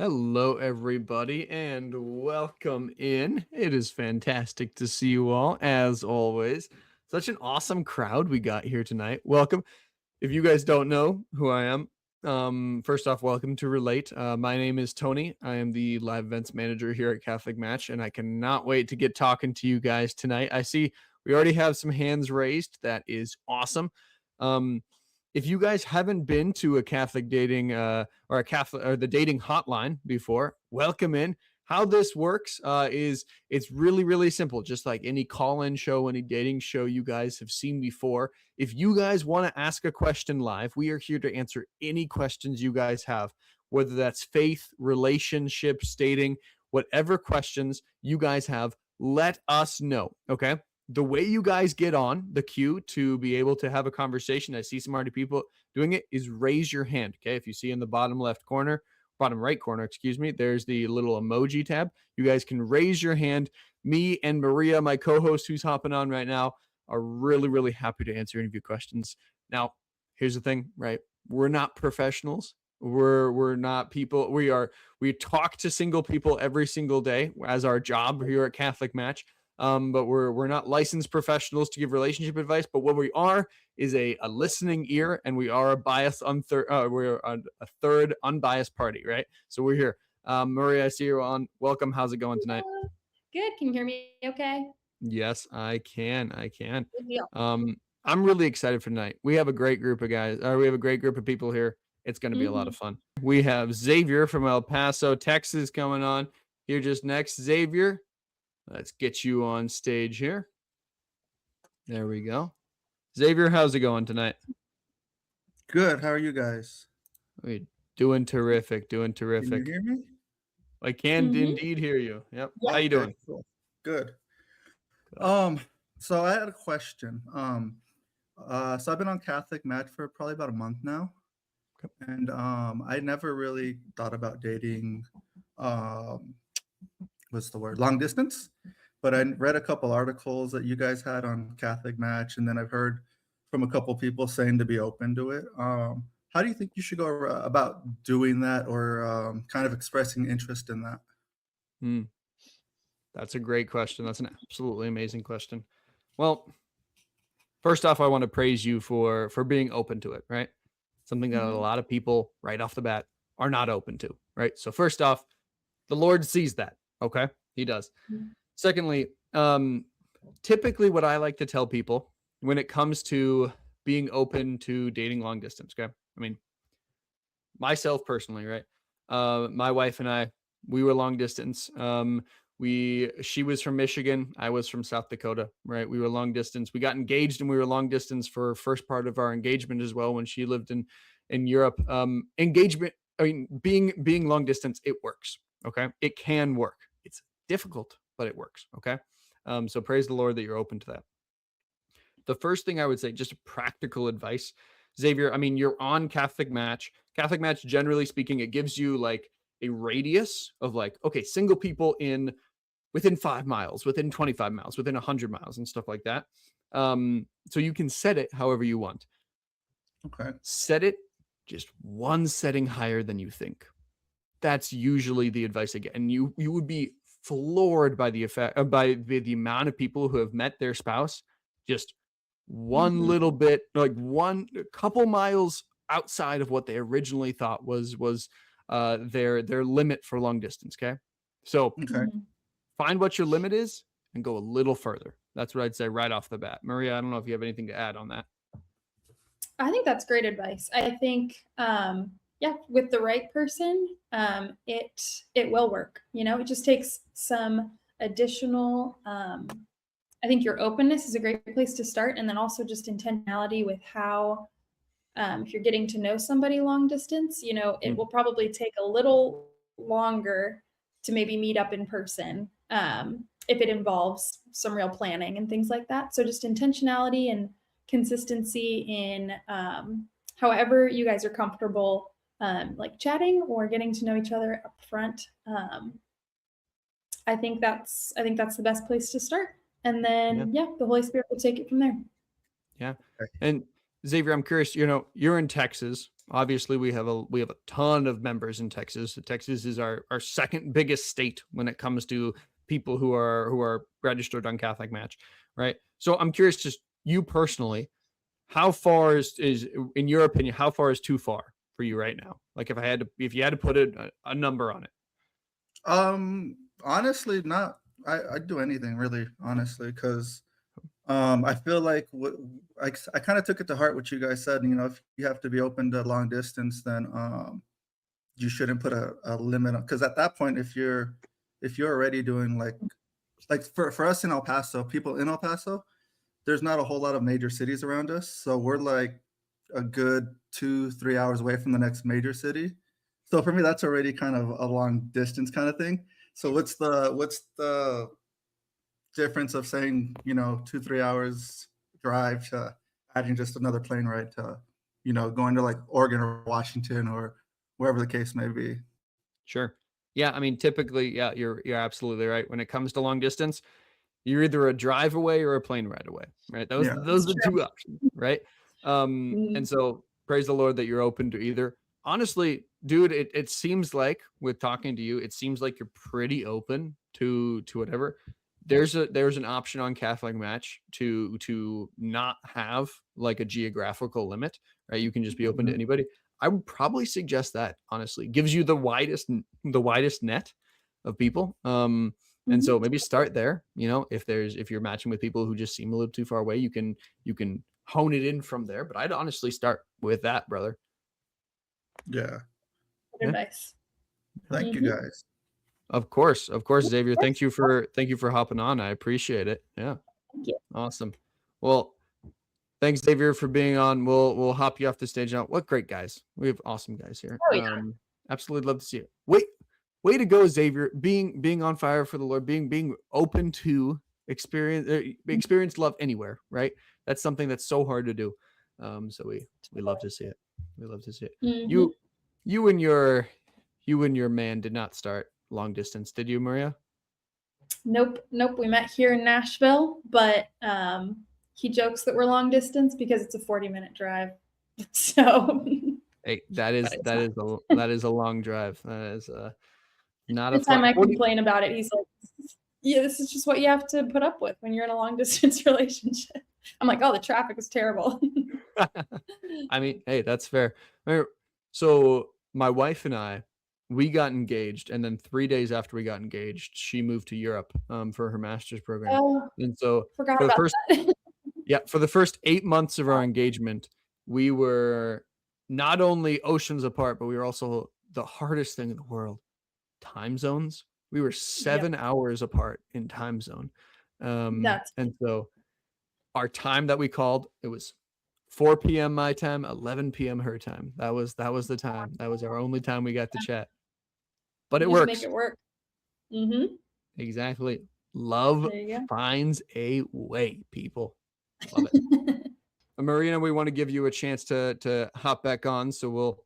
Hello, everybody, and welcome in. It is fantastic to see you all, as always. Such an awesome crowd we got here tonight. Welcome. If you guys don't know who I am, first off, welcome to Relate. My name is Tony. I am the live events manager here at Catholic Match, and I cannot wait to get talking to you guys tonight. I see we already have some hands raised. That is awesome. Um, if you guys haven't been to a Catholic dating or a Catholic or the dating hotline before, welcome in. How this works is it's really simple, just like any call-in show, any dating show you guys have seen before. If you guys want to ask a question live, we are here to answer any questions you guys have, whether that's faith, relationships, dating, whatever questions you guys have, let us know. Okay. The way you guys get on the queue to be able to have a conversation, I see some already people doing it, is raise your hand. Okay. If you see in the bottom left corner, bottom right corner, excuse me, there's the little emoji tab. You guys can raise your hand. Me and Maria, my co-host who's hopping on right now, are really happy to answer any of your questions. Now, here's the thing, right? We're not professionals. We're not people. We talk to single people every single day as our job here at Catholic Match. But we're not licensed professionals to give relationship advice. But what we are is a listening ear, and we are we're a third unbiased party, right? So we're here. Maria, I see you on. Welcome. How's it going tonight? Good. Can you hear me okay? Yes, I can. I can. Good deal. I'm really excited for tonight. We have a great group of guys. We have a great group of people here. It's going to be a lot of fun. We have Xavier from El Paso, Texas, coming on here just next. Xavier, let's get you on stage here. There we go. Xavier, how's it going tonight? Good. How are you guys? We doing terrific. Doing Can you terrific. hear me? I can indeed hear you. Yep. Yeah. How you doing? Cool. Good. So I had a question. So I've been on Catholic Match for probably about a month now. Okay. And I never really thought about dating what's the word? Long distance. But I read a couple articles that you guys had on Catholic Match, and then I've heard from a couple people saying to be open to it. How do you think you should go about doing that, or kind of expressing interest in that? That's a great question. That's an absolutely amazing question. Well, first off, I want to praise you for being open to it, right? Something that a lot of people right off the bat are not open to, right? So first off, the Lord sees that, okay? He does. Secondly, typically what I like to tell people when it comes to being open to dating long distance, okay? I mean, myself personally, right? My wife and I, we were long distance. She was from Michigan, I was from South Dakota, right? We were long distance. We got engaged and we were long distance for first part of our engagement as well when she lived in Europe. Engagement, I mean, being long distance, it works. Okay. It can work. It's difficult, but it works. Okay. So praise the Lord that you're open to that. The first thing I would say, just practical advice, Xavier, I mean, you're on Catholic Match. Catholic Match, generally speaking, it gives you like a radius of like, okay, single people within 5 miles, within 25 miles, within 100 miles and stuff like that. So you can set it however you want. Okay. Set it just one setting higher than you think. That's usually the advice I get. And you would be floored by the effect, by the amount of people who have met their spouse just one little bit, like a couple miles outside of what they originally thought was their limit for long distance. Okay. So find what your limit is and go a little further. That's what I'd say right off the bat. Maria, I don't know if you have anything to add on that. I think that's great advice. I think, with the right person, it will work. You know, it just takes some additional. I think your openness is a great place to start, and then also just intentionality with how, if you're getting to know somebody long distance, you know, it will probably take a little longer to maybe meet up in person if it involves some real planning and things like that. So just intentionality and consistency in however you guys are comfortable, like chatting or getting to know each other up front. I think that's the best place to start. And then, the Holy Spirit will take it from there. Yeah. And Xavier, I'm curious, you know, you're in Texas, obviously we have a ton of members in Texas. Texas is our second biggest state when it comes to people who are registered on Catholic Match, right? So I'm curious, just you personally, how far is in your opinion, how far is too far for you right now? Like if you had to put a number on it. Honestly, not. I'd do anything really, honestly, because I feel like I kind of took it to heart what you guys said. You know, if you have to be open to long distance, then you shouldn't put a limit on, because at that point, if you're already doing like for us in El Paso, people in El Paso, there's not a whole lot of major cities around us, so we're like a good 2-3 hours away from the next major city. So for me, that's already kind of a long distance kind of thing. So what's the difference of saying, 2-3 hours drive to adding just another plane ride to, going to like Oregon or Washington or wherever the case may be? Sure. Yeah, I mean, typically, yeah, you're absolutely right. When it comes to long distance, you're either a drive away or a plane ride away, right? Those Yeah. are the two options, right? And so praise the Lord that you're open to either. Honestly, dude, it seems like with talking to you, it seems like you're pretty open to whatever. There's an option on Catholic Match to not have like a geographical limit, right? You can just be open to anybody. I would probably suggest that, honestly. Gives you the widest net of people. And so maybe start there, if you're matching with people who just seem a little too far away, you can hone it in from there. But I'd honestly start with that, brother. Yeah. Good advice. Thank you guys. Of course, Xavier. Thank you for hopping on. I appreciate it. Yeah. Thank you. Awesome. Well, thanks, Xavier, for being on. We'll hop you off the stage now. What great guys. We have awesome guys here. Oh, yeah. Absolutely love to see it. Way to go, Xavier. Being on fire for the Lord, being open to experience love anywhere, right? That's something that's so hard to do. So we love to see it. We love to see it. Mhm. You and your man did not start long distance, did you, Maria? Nope. We met here in Nashville, but he jokes that we're long distance because it's a 40-minute drive. So Hey, that is a long drive. That is not every a fun time I complain about it, he's like, "Yeah, this is just what you have to put up with when you're in a long distance relationship." I'm like, "Oh, the traffic is terrible." I mean, hey, that's fair. So my wife and I, we got engaged, and then 3 days after we got engaged, she moved to Europe for her master's program. Oh, And so forgot for the about first that. for the first 8 months of our engagement, we were not only oceans apart, but we were also the hardest thing in the world, time zones. We were 7 hours apart in time zone. And so our time that we called, it was 4 p.m. my time, 11 p.m. her time. That was the time. That was our only time we got to chat. But it You just works. make it work. Mm-hmm. Exactly. Love There you go. finds a way, people. Love it. Marina, we want to give you a chance to hop back on, so we'll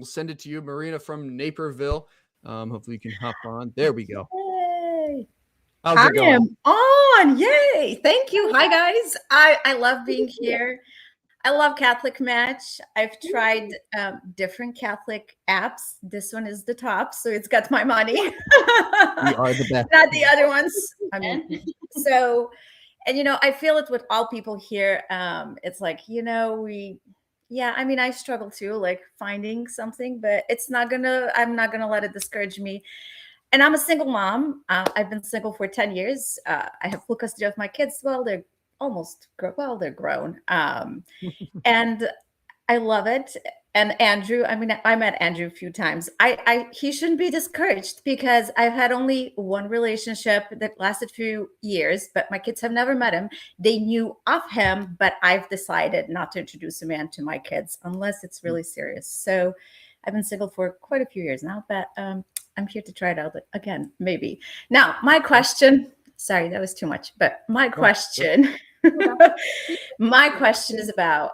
send it to you, Marina from Naperville. Hopefully you can hop on. There we go. Yay. How's it going? I am on. Yay. Thank you. Hi, guys. I love being here. I love Catholic Match. I've tried different Catholic apps. This one is the top, so it's got my money. We are the best. Not the other ones. I mean, so, and I feel it with all people here. It's like, I mean, I struggle too, like finding something, but I'm not gonna let it discourage me. And I'm a single mom. I've been single for 10 years. I have full custody of my kids. Well, they're they're grown. And I love it. And Andrew, I mean, I met Andrew a few times. He shouldn't be discouraged because I've had only one relationship that lasted a few years, but my kids have never met him. They knew of him, but I've decided not to introduce a man to my kids unless it's really serious. So I've been single for quite a few years now, but I'm here to try it out again, maybe. Now, my question, sorry, that was too much, but my question, my question is about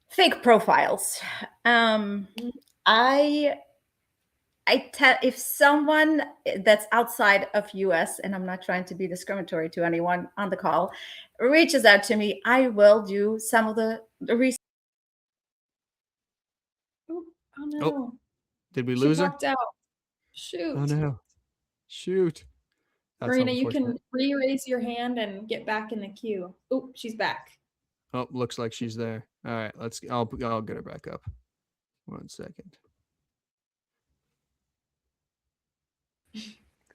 fake profiles. If someone that's outside of US, and I'm not trying to be discriminatory to anyone on the call, reaches out to me, I will do some of the research Oh no. Did we She lose her? popped out. Shoot. Oh no. Shoot. That's Marina, you unfortunate. can re-raise your hand and get back in the queue. Oh, she's back. Oh, looks like she's there. All right, I'll get her back up. 1 second.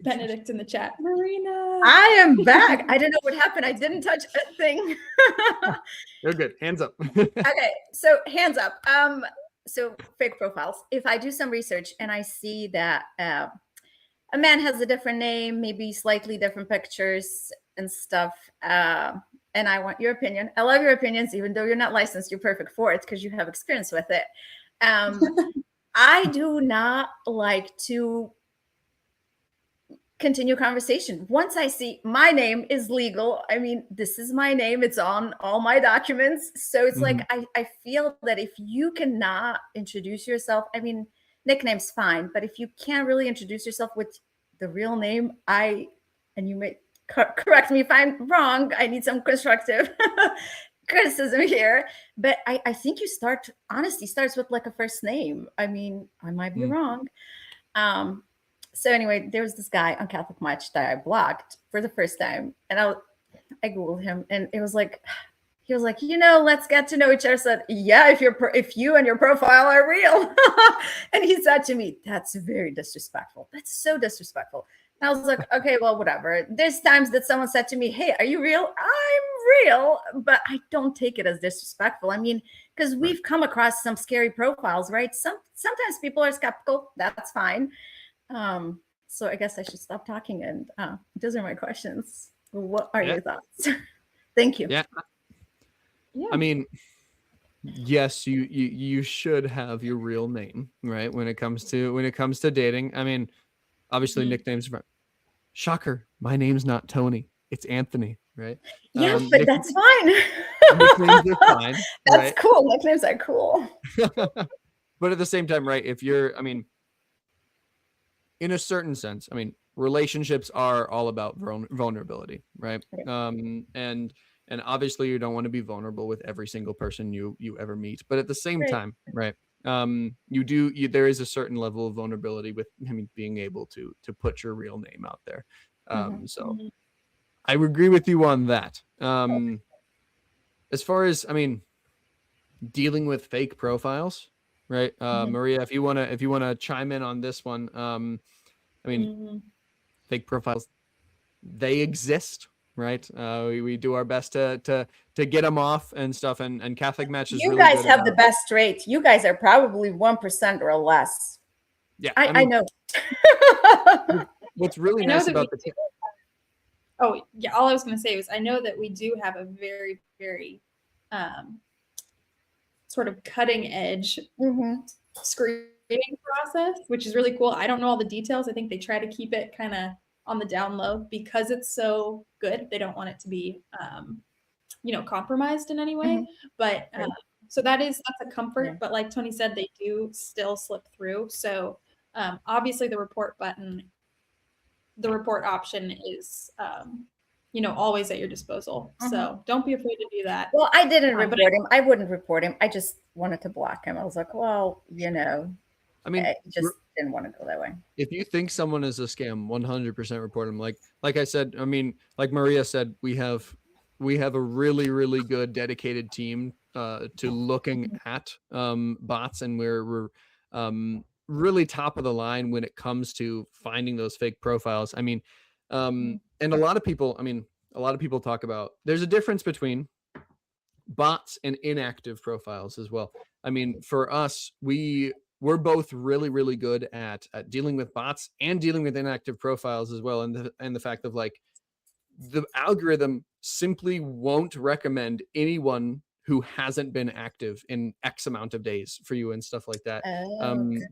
Benedict in the chat. Marina. I am back. I don't know what happened. I didn't touch a thing. You're good. Hands up. Okay, so hands up. So fake profiles. If I do some research and I see that a man has a different name, maybe slightly different pictures and stuff, and I want your opinion. I love your opinions, even though you're not licensed. You're perfect for it because you have experience with it. I do not like to continue conversation. Once I see my name is legal, I mean, this is my name, it's on all my documents. So it's like, I feel that if you cannot introduce yourself, I mean, nickname's fine, but if you can't really introduce yourself with the real name, and you may correct me if I'm wrong, I need some constructive criticism here, but I think honesty starts with like a first name. I mean, I might be wrong. So anyway, there was this guy on CatholicMatch that I blocked for the first time, and I Googled him, and it was like, he was like, let's get to know each other. I said, yeah, if you and your profile are real. And he said to me, that's very disrespectful. That's so disrespectful. And I was like, okay, well, whatever. There's times that someone said to me, hey, are you real? I'm real, but I don't take it as disrespectful. I mean, because we've come across some scary profiles, right? Sometimes people are skeptical. That's fine. So I guess I should stop talking, and those are my questions. What are your thoughts? Thank you. Yeah. I mean, yes, you should have your real name, right? When it comes to dating. I mean, obviously nicknames. Shocker, my name's not Tony. It's Anthony, right? Yeah, but that's fine. Nicknames are fine. That's right? cool. Nicknames are cool. But at the same time, right? If you're, I mean, in a certain sense, I mean, relationships are all about vulnerability, right? And obviously you don't want to be vulnerable with every single person you ever meet, but at the same time, right? There is a certain level of vulnerability with, I mean, being able to put your real name out there. So I agree with you on that. As far as, I mean, dealing with fake profiles, right? Maria, if you want to chime in on this one, I mean, fake profiles, they exist, right? We do our best to get them off and stuff, and CatholicMatch is you really guys good have the best rate. You guys are probably 1% or less. Yeah, I know. What's really nice about the all I was going to say was, I know that we do have a very, very sort of cutting edge screening process, which is really cool. I don't know all the details. I think they try to keep it kind of on the down low because it's so good. They don't want it to be, compromised in any way. But so that's a comfort. Yeah. But like Tony said, they do still slip through. So obviously the report option is, always at your disposal. So don't be afraid to do that. Well, I didn't report him. I wouldn't report him. I just wanted to block him. I was like, well, I mean, I just didn't want to go that way. If you think someone is a scam, 100% report them. Like I said, I mean, like Maria said, we have a really, really good dedicated team to looking at bots, and we're really top of the line when it comes to finding those fake profiles. I mean, and a lot of people talk about, there's a difference between bots and inactive profiles as well. I mean, for us, we're both really, really good at dealing with bots and dealing with inactive profiles as well. And the fact of, like, the algorithm simply won't recommend anyone who hasn't been active in X amount of days for you and stuff like that,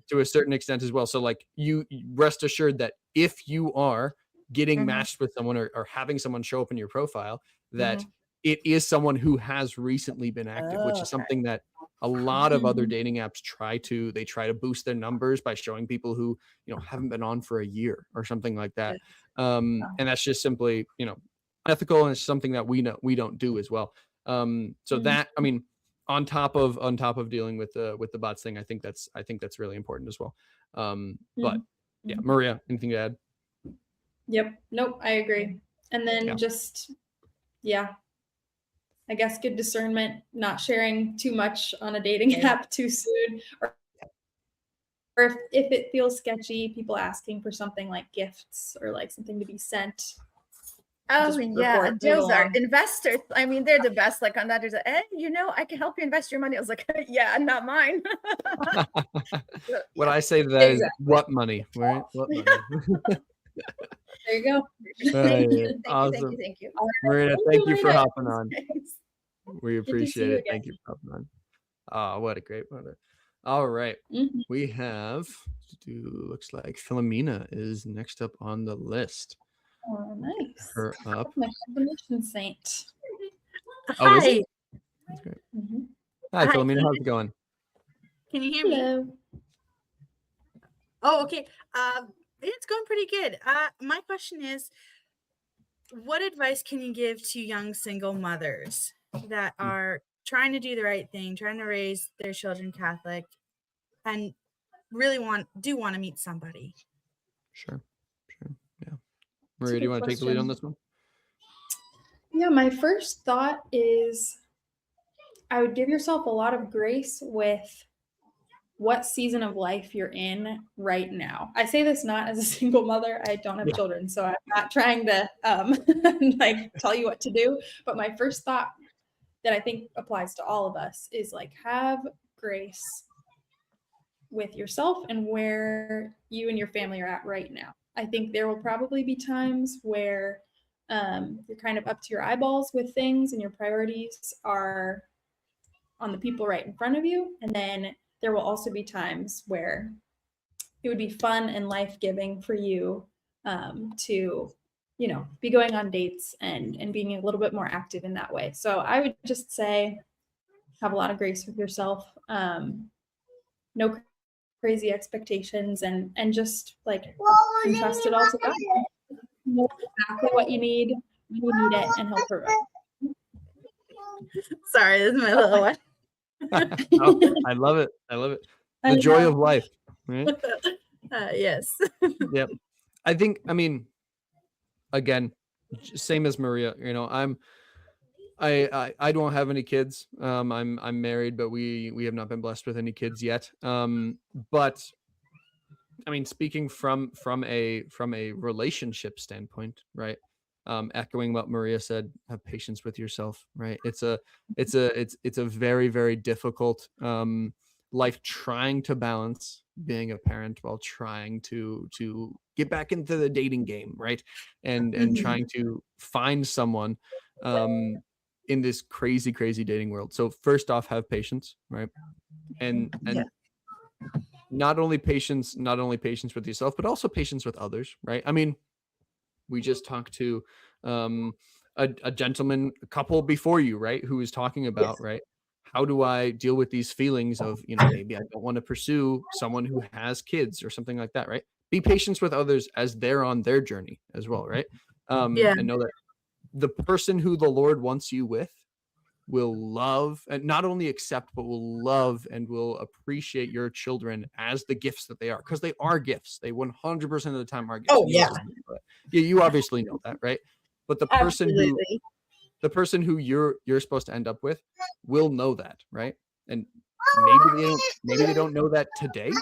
to a certain extent as well. So, like, you rest assured that if you are getting matched with someone or having someone show up in your profile, that it is someone who has recently been active, which is something that a lot of other dating apps try to boost their numbers by showing people who, haven't been on for a year or something like that. And that's just simply, ethical, and it's something that we don't do as well. So that, I mean, on top of dealing with the bots thing, I think that's really important as well. But yeah, Maria, anything to add? Yep. Nope. I agree. And then I guess good discernment, not sharing too much on a dating app too soon, or if it feels sketchy, people asking for something like gifts or like something to be sent. Oh yeah, those are investors. I mean, they're the best. Like on that, there's hey, I can help you invest your money. I was like, yeah, not mine. What I say to that is, what money, right? What money? There you go. Thank you. Awesome. Thank you. Marina, thank you for hopping on. Thanks. We appreciate it. Thank you for hopping on. Oh, what a great mother. All right. We have, looks like Philomena is next up on the list. Oh, nice. Her up. My combination saint. Oh, is Hi. it? That's great. Hi, Philomena. How's it going? Can you hear me? Hello. Oh, okay. It's going pretty good. My question is, what advice can you give to young single mothers that are trying to do the right thing, trying to raise their children Catholic, and really want to meet somebody? Sure. Yeah. Maria, do you want to take the lead on this one? Yeah, my first thought is I would give yourself a lot of grace with what season of life you're in right now. I say this not as a single mother. I don't have children, so I'm not trying to like tell you what to do. But my first thought that I think applies to all of us is like have grace with yourself and where you and your family are at right now. I think there will probably be times where you're kind of up to your eyeballs with things and your priorities are on the people right in front of you. And then there will also be times where it would be fun and life-giving for you to, be going on dates and being a little bit more active in that way. So I would just say, have a lot of grace with yourself. No crazy expectations and just like entrust it all to God. Know exactly what you need when you need it, and He'll provide. Sorry, this is my little one. Oh, I love it. The joy of life, right? Yes. Yep. I mean, again, same as Maria, I don't have any kids. I'm married, but we have not been blessed with any kids yet. But I mean, speaking from a relationship standpoint, right? Echoing what Maria said, have patience with yourself, right? It's a very, very difficult life trying to balance being a parent while trying to get back into the dating game, right? And trying to find someone in this crazy dating world. So first off, have patience, right? And not only patience with yourself, but also patience with others, right? I mean, we just talked to a gentleman, a couple before you, right, who was talking about, right, how do I deal with these feelings of, maybe I don't want to pursue someone who has kids or something like that, right? Be patient with others as they're on their journey as well, right? And know that the person who the Lord wants you with will love and not only accept, but will love and will appreciate your children as the gifts that they are, because they are gifts. They 100% of the time are gifts. Oh, yeah. You obviously know that, right? But the person who you're supposed to end up with will know that, right? And maybe they don't know that today,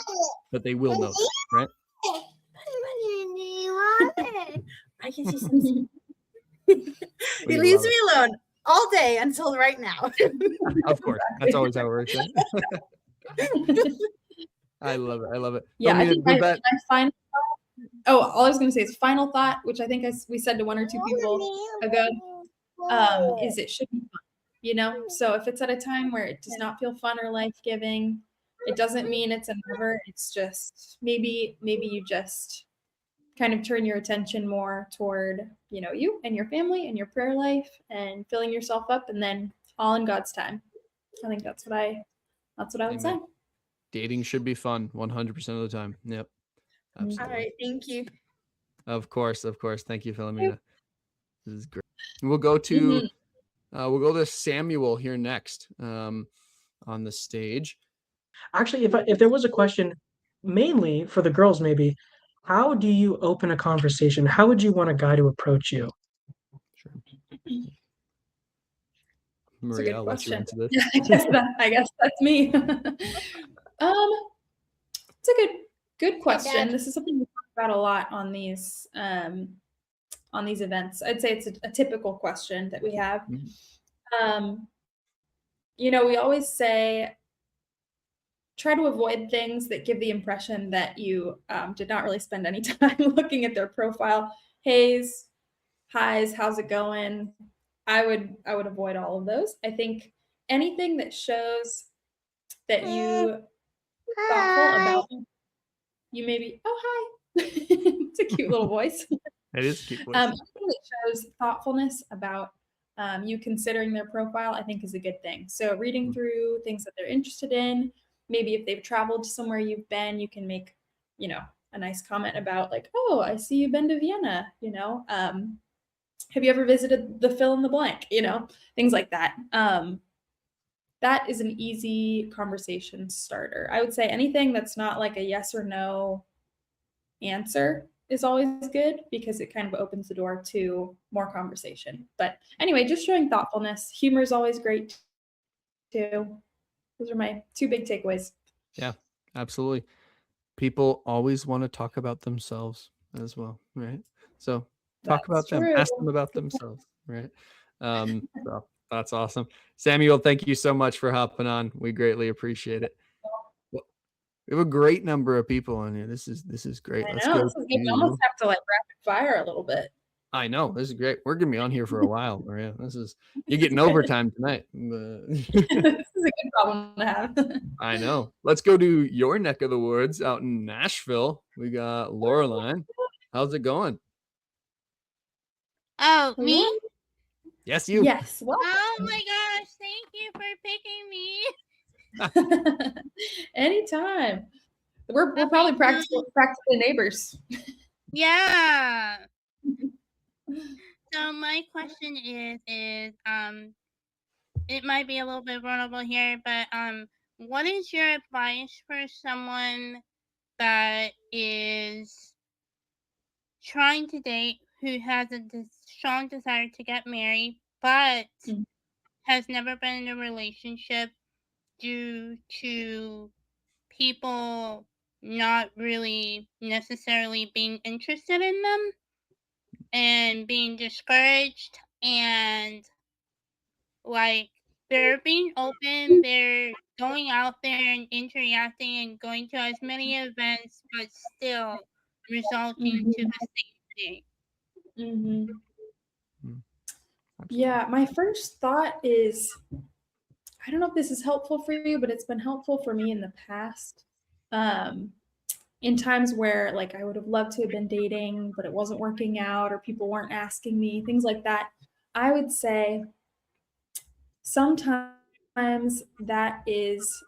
but they will know that, right? I can see something. He leaves me alone all day until right now. Of course, that's always how it works. Right? I love it. Yeah, I think my final thought, all I was going to say is final thought, which I think we said to one or two people ago, is it should be fun, So if it's at a time where it does not feel fun or life-giving, it doesn't mean it's a never. It's just maybe you just kind of turn your attention more toward, you and your family and your prayer life and filling yourself up, and then all in God's time. I think that's what I would say. Dating should be fun 100% of the time. Yep. Absolutely. All right. Thank you. Of course. Thank you, Philomena. This is great. We'll go to Samuel here next. on the stage. Actually, if there was a question, mainly for the girls, maybe, how do you open a conversation? How would you want a guy to approach you? Sure. It's a Maria, good I'll let you question. answer this. I guess that's me. It's a good question. This is something we talk about a lot on these events. I'd say it's a typical question that we have. We always say, try to avoid things that give the impression that you did not really spend any time looking at their profile. Heys, highs, how's it going? I would avoid all of those. I think anything that shows that you are thoughtful about you, maybe, oh, hi. It's a cute little voice. It is a cute voice. Anything that shows thoughtfulness about you considering their profile, I think is a good thing. So reading through things that they're interested in, maybe if they've traveled to somewhere you've been, you can make, a nice comment about like, oh, I see you've been to Vienna, have you ever visited the fill in the blank, things like that. That is an easy conversation starter. I would say anything that's not like a yes or no answer is always good because it kind of opens the door to more conversation. But anyway, just showing thoughtfulness. Humor is always great too. Those are my two big takeaways. Yeah, absolutely. People always want to talk about themselves as well, right? So talk about them, ask them about themselves, right? So that's awesome. Samuel, thank you so much for hopping on. We greatly appreciate it. We have a great number of people on here. This is great. I Let's know. go. This is good. We almost have to like rapid fire a little bit. I know. This is great. We're gonna be on here for a while, Maria. You're getting overtime tonight. This is a good problem to have. I know. Let's go to your neck of the woods out in Nashville. We got Laureline. How's it going? Oh, me? Yes, you. Yes. Welcome. Oh my gosh, thank you for picking me. Anytime. We're probably practically neighbors. Yeah. So my question is it might be a little bit vulnerable here, but what is your advice for someone that is trying to date, who has a strong desire to get married, but has never been in a relationship due to people not really necessarily being interested in them and being discouraged, and like they're being open, they're going out there and interacting and going to as many events, but still resulting to the same thing. Yeah, my first thought is, I don't know if this is helpful for you, but it's been helpful for me in the past. In times where like I would have loved to have been dating, but it wasn't working out or people weren't asking me, things like that. I would say sometimes that is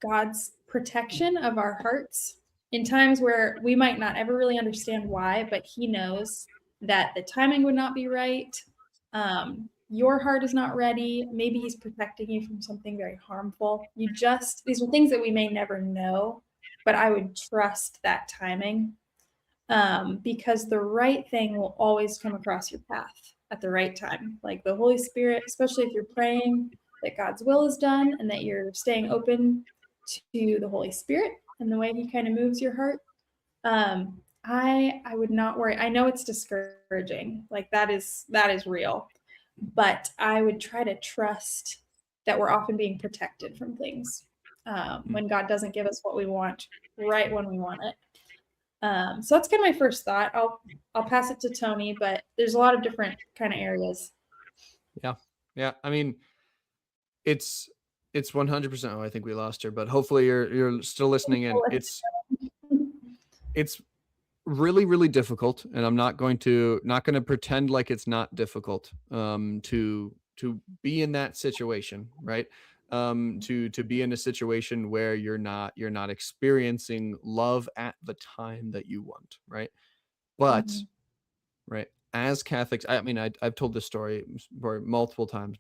God's protection of our hearts in times where we might not ever really understand why, but he knows that the timing would not be right. Your heart is not ready. Maybe he's protecting you from something very harmful. These are things that we may never know, but I would trust that timing because the right thing will always come across your path at the right time. Like the Holy Spirit, especially if you're praying that God's will is done and that you're staying open to the Holy Spirit and the way he kind of moves your heart. I would not worry. I know it's discouraging. Like that is real. But I would try to trust that we're often being protected from things when God doesn't give us what we want right when we want it. So that's kind of my first thought. I'll pass it to Tony, but there's a lot of different kind of areas. Yeah. I mean, it's 100%. Oh, I think we lost her, but hopefully you're still listening in. It's really, really difficult, and I'm not going to pretend like it's not difficult to be in that situation, right? To be in a situation where you're not experiencing love at the time that you want, right? But right, as Catholics, I mean, I've told this story multiple times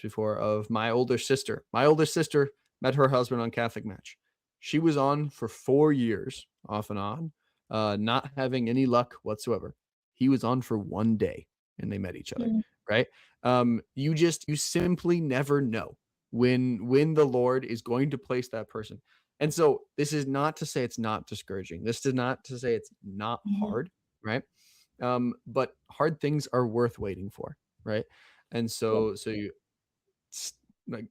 before of my older sister. My older sister met her husband on CatholicMatch. She was on for 4 years, off and on, not having any luck whatsoever. He was on for 1 day, and they met each other, Mm. right? You simply never know when the Lord is going to place that person. And so this is not to say it's not discouraging. This is not to say it's not hard, right? But hard things are worth waiting for, right? And so you like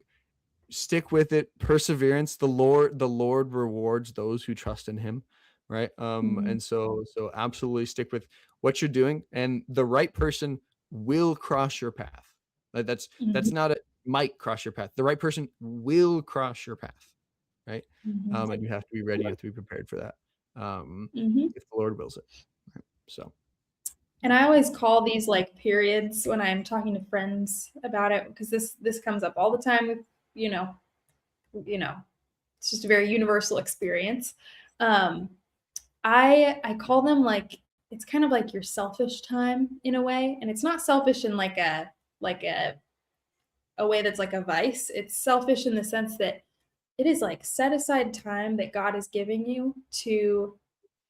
stick with it, perseverance. The Lord rewards those who trust in Him, right? And so absolutely stick with what you're doing, and the right person will cross your path. Like that's not a might cross your path. The right person will cross your path, right? And you have to be ready, you have to be prepared for that. If the Lord wills it. Right? So And I always call these like periods when I'm talking to friends about it, because this comes up all the time with, you know, it's just a very universal experience. I call them like, it's kind of like your selfish time in a way, and it's not selfish in like a way that's like a vice. It's selfish in the sense that it is like set aside time that God is giving you to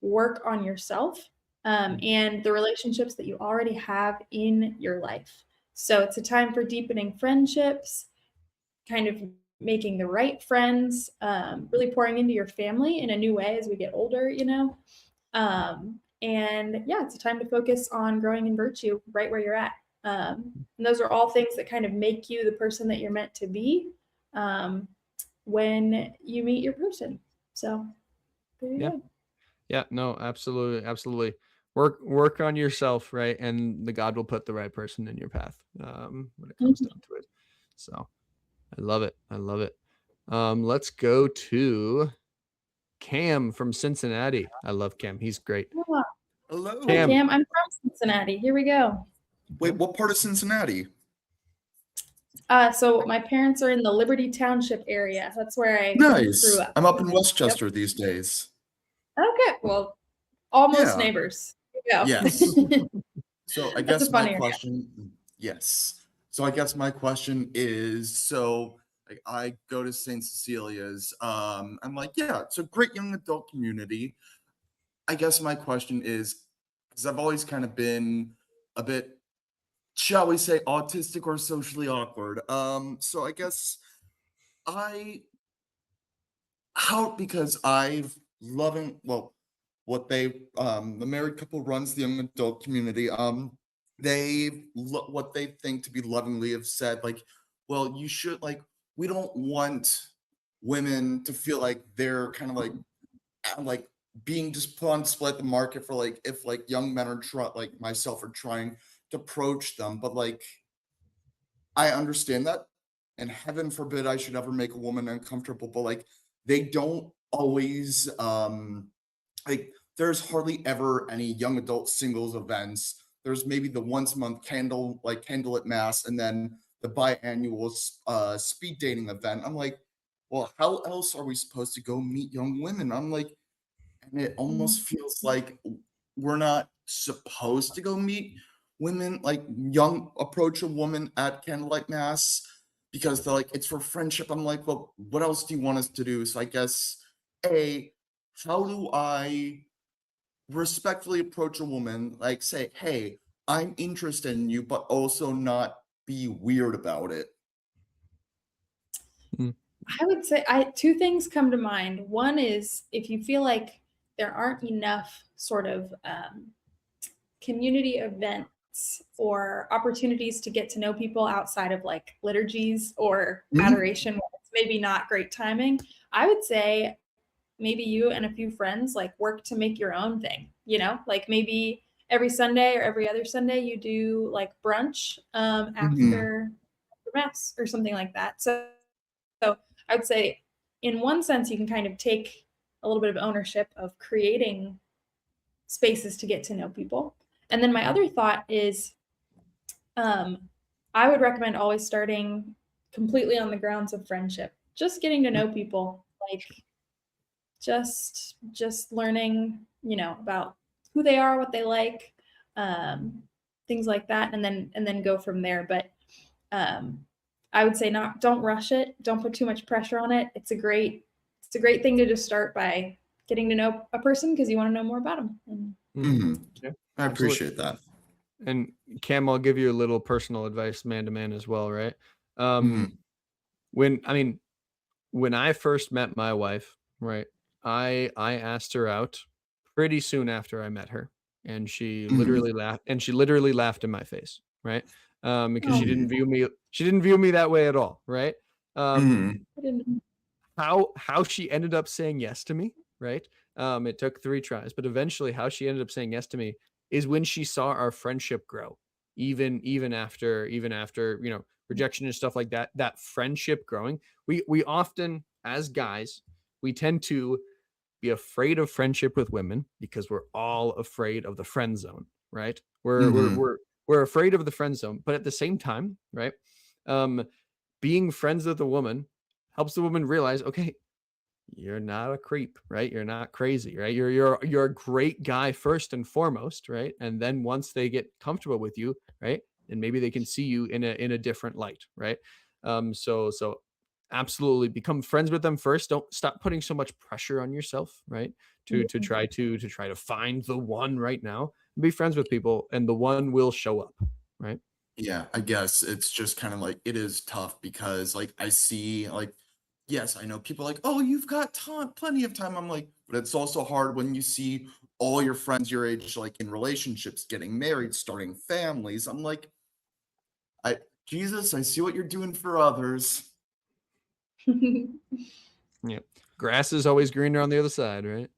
work on yourself, and the relationships that you already have in your life. So it's a time for deepening friendships, kind of making the right friends, really pouring into your family in a new way as we get older, and yeah, it's a time to focus on growing in virtue right where you're at. And those are all things that kind of make you the person that you're meant to be, when you meet your person. So there you go. Yeah, no, absolutely. Work on yourself, right? And the God will put the right person in your path, when it comes down to it. So I love it. Let's go to Cam from Cincinnati. I love Cam. He's great. Hello. Hi, Cam. Cam. I'm from Cincinnati. Here we go. Wait, what part of Cincinnati? So my parents are in the Liberty Township area. That's where I Nice. grew up. I'm up in Westchester these days. Okay, well, almost Yeah. neighbors. Here we go. Yes. So I That's guess a my fun area. question, yes. So I guess my question is, so like I go to St. Cecilia's. I'm like, yeah, it's a great young adult community. I guess my question is, because I've always kind of been a bit, shall we say, autistic or socially awkward. So I guess because I've loving, well, what the married couple runs the young adult community. What they think to be lovingly have said, like, well, you should, like, we don't want women to feel like they're kind of like being just put on display at the market for, like, if like young men are like myself are trying to approach them, but like I understand that, and heaven forbid I should ever make a woman uncomfortable, but like they don't always like there's hardly ever any young adult singles events. There's maybe the once a month candlelit mass, and then the biannual speed dating event. I'm like, well, how else are we supposed to go meet young women? I'm like, and it almost feels like we're not supposed to go meet women, like approach a woman at candlelight mass, because they're like, it's for friendship. I'm like, well, what else do you want us to do? So I guess, how do I respectfully approach a woman, like say, hey, I'm interested in you, but also not be weird about it? I would say two things come to mind. One is if you feel like there aren't enough sort of community events or opportunities to get to know people outside of like liturgies or adoration, it's maybe not great timing, I would say maybe you and a few friends like work to make your own thing, like maybe every Sunday or every other Sunday you do like brunch after mass or something like that. So I would say in one sense you can kind of take a little bit of ownership of creating spaces to get to know people. And then my other thought is I would recommend always starting completely on the grounds of friendship, just getting to know people, like just learning, about who they are, what they like, things like that, and then go from there. But I would say don't rush it. Don't put too much pressure on it. It's a great thing to just start by getting to know a person because you want to know more about them. Yeah, I appreciate that. And Cam, I'll give you a little personal advice, man to man as well, right? When I first met my wife, right, I asked her out pretty soon after I met her, and she literally laughed in my face, right? Because she didn't view me that way at all, right? How she ended up saying yes to me, right? It took 3 tries, but eventually how she ended up saying yes to me is when she saw our friendship grow, even after rejection and stuff like that. That friendship growing, we often, as guys, we tend to be afraid of friendship with women because we're all afraid of the friend zone, right? We're afraid of the friend zone, but at the same time, right? Being friends with a woman helps the woman realize, okay, you're not a creep, right? You're not crazy, right? You're a great guy first and foremost, right? And then once they get comfortable with you, right, and maybe they can see you in a different light, right? So absolutely become friends with them first. Don't stop putting so much pressure on yourself, right? To try to find the one right now. Be friends with people, and the one will show up, right? Yeah, I guess it's just kind of like it is tough because like I see like yes, I know people like, oh, you've got plenty of time. I'm like, but it's also hard when you see all your friends your age like in relationships, getting married, starting families. I'm like, Jesus, I see what you're doing for others. Yeah, grass is always greener on the other side, right?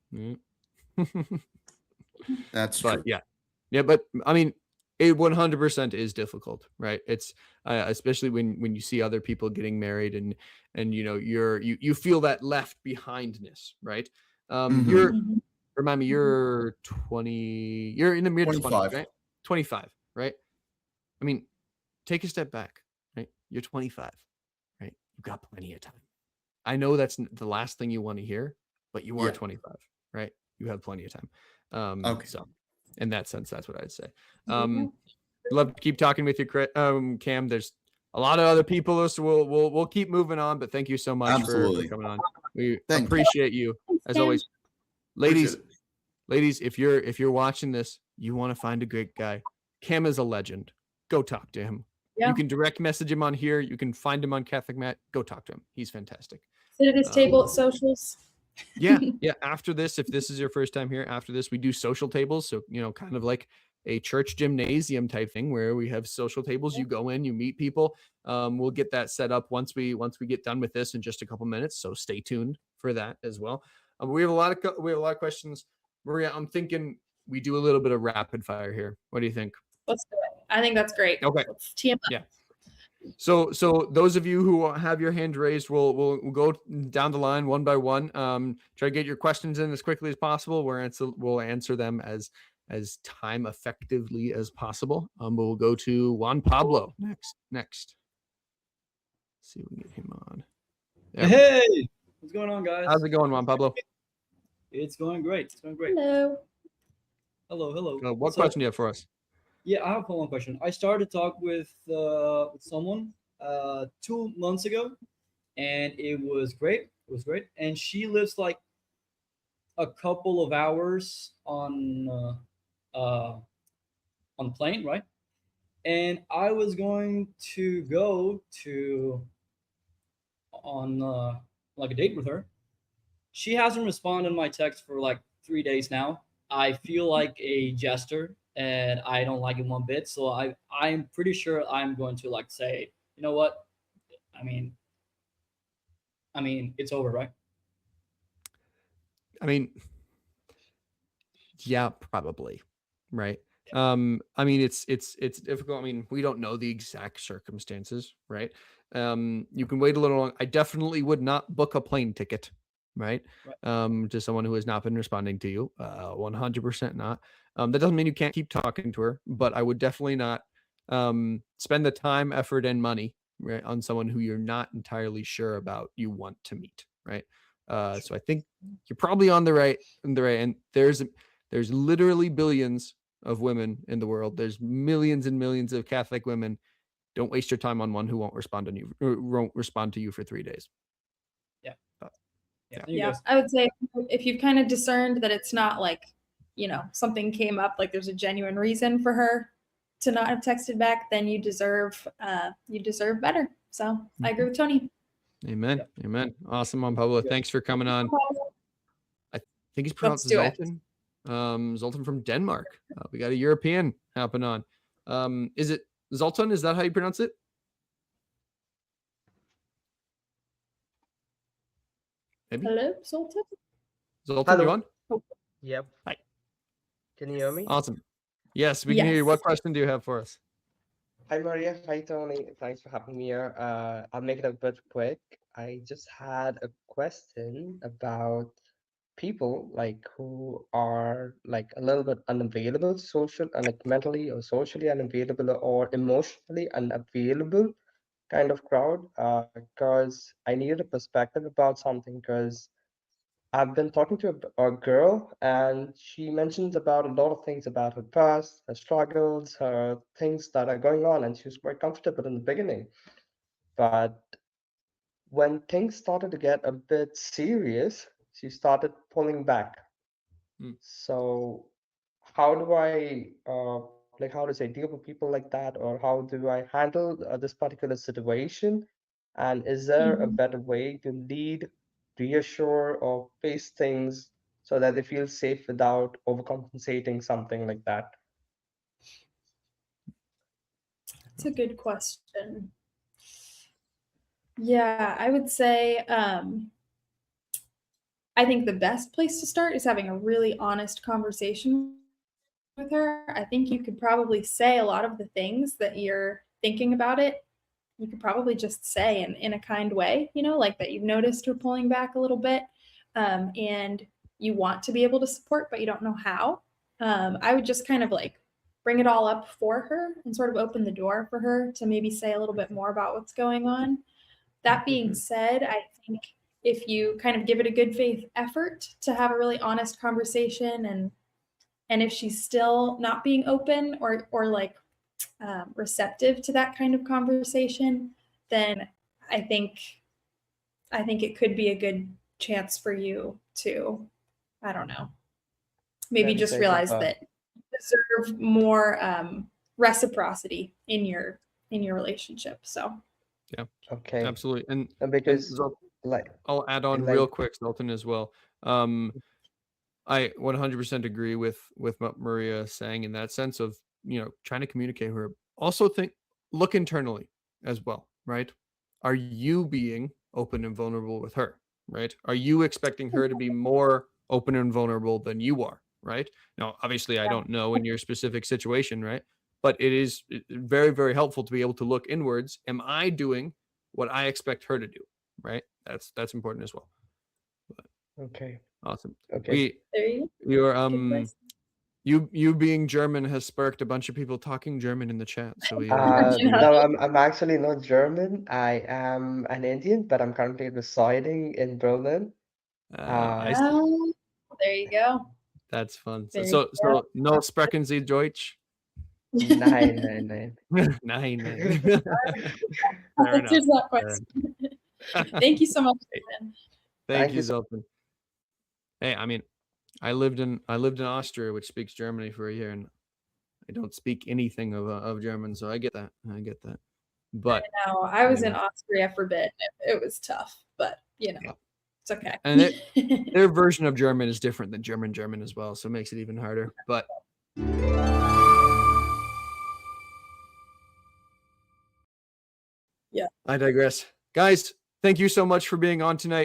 That's but true. yeah, but I mean, it 100% is difficult, right? It's especially when you see other people getting married and you feel that left behindness, right? You're remind me, you're 20, you're in the mid 20s, 25. right? 25, right? I mean, take a step back, right? You're 25, right? You've got plenty of time. I know that's the last thing you want to hear, but you are 25, right? You have plenty of time. Okay. So in that sense, that's what I'd say. Love to keep talking with you, Cam. There's a lot of other people, so we'll keep moving on. But thank you so much for coming on. We appreciate you as always, ladies. Ladies, if you're watching this, you want to find a great guy. Cam is a legend. Go talk to him. Yeah. You can direct message him on here. You can find him on CatholicMatch. Go talk to him. He's fantastic. Sit at his table at socials. Yeah. After this, if this is your first time here, after this, we do social tables. So, kind of like a church gymnasium type thing where we have social tables. You go in, you meet people. We'll get that set up once we get done with this in just a couple minutes. So stay tuned for that as well. We have a lot of questions. Maria, I'm thinking we do a little bit of rapid fire here. What do you think? Let's do it. I think that's great. Okay. Let's tee 'em up. Yeah. So those of you who have your hand raised, we'll go down the line one by one. Try to get your questions in as quickly as possible. We'll answer them as time effectively as possible. But we'll go to Juan Pablo next. Let's see if we can get him on. Hey, what's going on, guys? How's it going, Juan Pablo? It's going great. Hello. Hello. What question do you have for us? Yeah, I have one question. I started to talk with someone 2 months ago, and it was great. And she lives like a couple of hours on plane, right? And I was going to go on like a date with her. She hasn't responded to my text for like 3 days now. I feel like a jester, and I don't like it one bit. So I'm pretty sure I'm going to like say, you know what? I mean, it's over, right? I mean, yeah, probably, right? I mean, it's difficult. I mean, we don't know the exact circumstances, right? You can wait a little long. I definitely would not book a plane ticket, right? To someone who has not been responding to you. 100% not. That doesn't mean you can't keep talking to her, but I would definitely not spend the time, effort, and money, right, on someone who you're not entirely sure about you want to meet, right? So I think you're probably on the right end. There's literally billions of women in the world. There's millions and millions of Catholic women. Don't waste your time on one who won't respond to you for 3 days. Yeah. Yeah. Yeah, I would say if you've kind of discerned that it's not like, something came up, like there's a genuine reason for her to not have texted back, then you deserve better. So I agree with Tony. Amen. Amen. Awesome, Mom Pablo. Thanks for coming on. I think he's pronounced do it. Zoltan. Zoltan from Denmark. We got a European hopping on. Is it Zoltan? Is that how you pronounce it? Maybe. Hello, Sultan. Zoltan, you Hello. on? Yep. Hi. Can you hear me? Awesome. Yes, we can hear you. What Yes. question do you have for us? Hi, Maria. Hi, Tony. Thanks for having me here. I'll make it a bit quick. I just had a question about people who are a little bit unavailable, mentally or socially unavailable or emotionally unavailable kind of crowd. Because I needed a perspective about something. Because I've been talking to a girl, and she mentions about a lot of things about her past, her struggles, her things that are going on, and she was quite comfortable in the beginning. But when things started to get a bit serious, she started pulling back. So how do I how to say deal with people like that, or how do I handle this particular situation? And is there a better way to lead, reassure, or face things so that they feel safe without overcompensating, something like that? It's a good question. Yeah, I would say I think the best place to start is having a really honest conversation with her. I think you could probably say a lot of the things that you're thinking about it. You could probably just say in a kind way, like that you've noticed her pulling back a little bit, and you want to be able to support, but you don't know how. I would just kind of bring it all up for her and sort of open the door for her to maybe say a little bit more about what's going on. That being said, I think if you kind of give it a good faith effort to have a really honest conversation, and if she's still not being open or receptive to that kind of conversation, then I think it could be a good chance for you to, I don't know, maybe Then just take realize up, that you deserve more reciprocity in your relationship. So okay, Absolutely. And because Zoltan, like I'll add on like real quick, Zoltan, as well. I 100% agree with what Maria is saying in that sense of, trying to communicate with her. Also look internally as well, right? Are you being open and vulnerable with her, right? Are you expecting her to be more open and vulnerable than you are, right? Now, obviously, I don't know in your specific situation, right? But it is very, very helpful to be able to look inwards. Am I doing what I expect her to do, right? That's important as well. okay, Awesome. okay. there you go. Your Good advice. you being German has sparked a bunch of people talking German in the chat. So we No, I'm actually not German. I am an Indian, but I'm currently residing in Berlin. I see. Oh, there you go. That's fun. There you So no sprechen Sie Deutsch? Nein, nein, nein. Nein. Fair That's enough. that question. Thank you so much, Ben. Thank Thank you, you so Zoltan. Hey, I mean, I lived in Austria, which speaks Germany for a year, and I don't speak anything of German, so I get that. But No, I was in anyway. Austria for a bit. It was tough, but it's okay. And their version of German is different than German as well, so it makes it even harder. But yeah, I digress. Guys, thank you so much for being on tonight.